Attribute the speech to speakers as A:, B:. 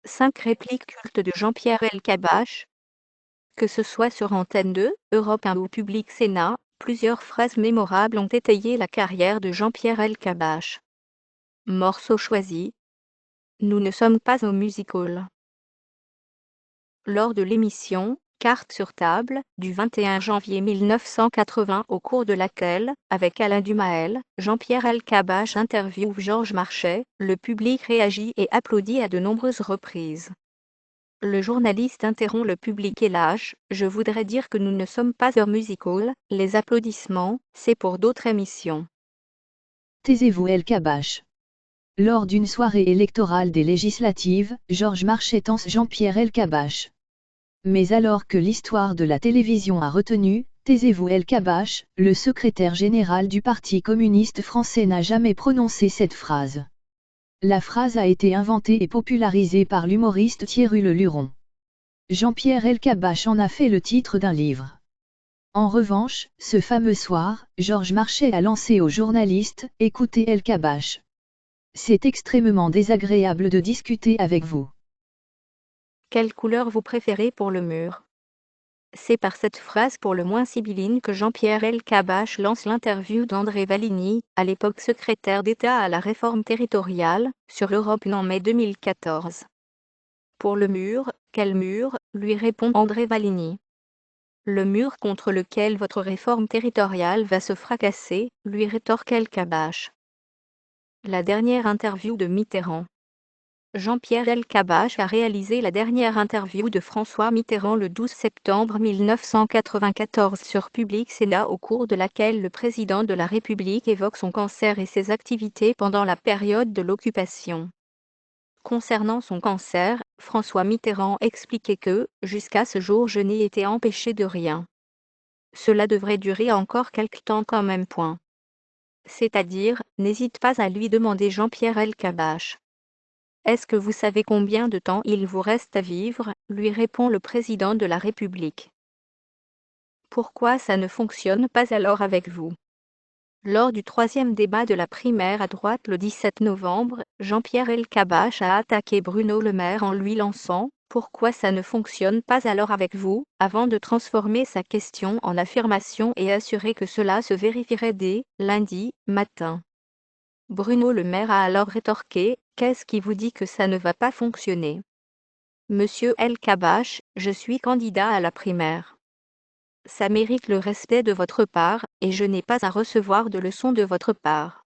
A: 5 répliques cultes de Jean-Pierre Elkabbach. Que ce soit sur Antenne 2, Europe 1 ou Public Sénat, plusieurs phrases mémorables ont étayé la carrière de Jean-Pierre Elkabbach. Morceau choisi. Nous ne sommes pas au music-hall. Lors de l'émission « Cartes sur table » du 21 janvier 1980 au cours de laquelle, avec Alain Duhamel, Jean-Pierre Elkabbach interviewe Georges Marchais, le public réagit et applaudit à de nombreuses reprises. Le journaliste interrompt le public et lâche: « Je voudrais dire que nous ne sommes pas un music-hall, les applaudissements, c'est pour d'autres émissions. »
B: Taisez-vous Elkabbach. Lors d'une soirée électorale des législatives, Georges Marchais tense Jean-Pierre Elkabbach. Mais alors que l'histoire de la télévision a retenu, taisez-vous Elkabbach, le secrétaire général du Parti communiste français n'a jamais prononcé cette phrase. La phrase a été inventée et popularisée par l'humoriste Thierry Le Luron. Jean-Pierre Elkabbach en a fait le titre d'un livre. En revanche, ce fameux soir, Georges Marchais a lancé aux journalistes « Écoutez Elkabbach. C'est extrêmement désagréable de discuter avec vous. »
A: Quelle couleur vous préférez pour le mur? C'est par cette phrase pour le moins sibylline que Jean-Pierre Elkabbach lance l'interview d'André Valigny, à l'époque secrétaire d'État à la réforme territoriale, sur Europe 1 en mai 2014. Pour le mur, quel mur, lui répond André Valigny. Le mur contre lequel votre réforme territoriale va se fracasser, lui rétorque Elkabbach. La dernière interview de Mitterrand. Jean-Pierre Elkabbach a réalisé la dernière interview de François Mitterrand le 12 septembre 1994 sur Public Sénat au cours de laquelle le président de la République évoque son cancer et ses activités pendant la période de l'occupation. Concernant son cancer, François Mitterrand expliquait que, jusqu'à ce jour je n'ai été empêché de rien. Cela devrait durer encore quelque temps quand même. C'est-à-dire, n'hésite pas à lui demander Jean-Pierre Elkabbach. Est-ce que vous savez combien de temps il vous reste à vivre, lui répond le président de la République. Pourquoi ça ne fonctionne pas alors avec vous? Lors du troisième débat de la primaire à droite le 17 novembre, Jean-Pierre Elkabbach a attaqué Bruno Le Maire en lui lançant « Pourquoi ça ne fonctionne pas alors avec vous ?» avant de transformer sa question en affirmation et assurer que cela se vérifierait dès lundi matin. Bruno Le Maire a alors rétorqué « Qu'est-ce qui vous dit que ça ne va pas fonctionner? Monsieur Elkabbach, je suis candidat à la primaire. Ça mérite le respect de votre part, et je n'ai pas à recevoir de leçons de votre part. »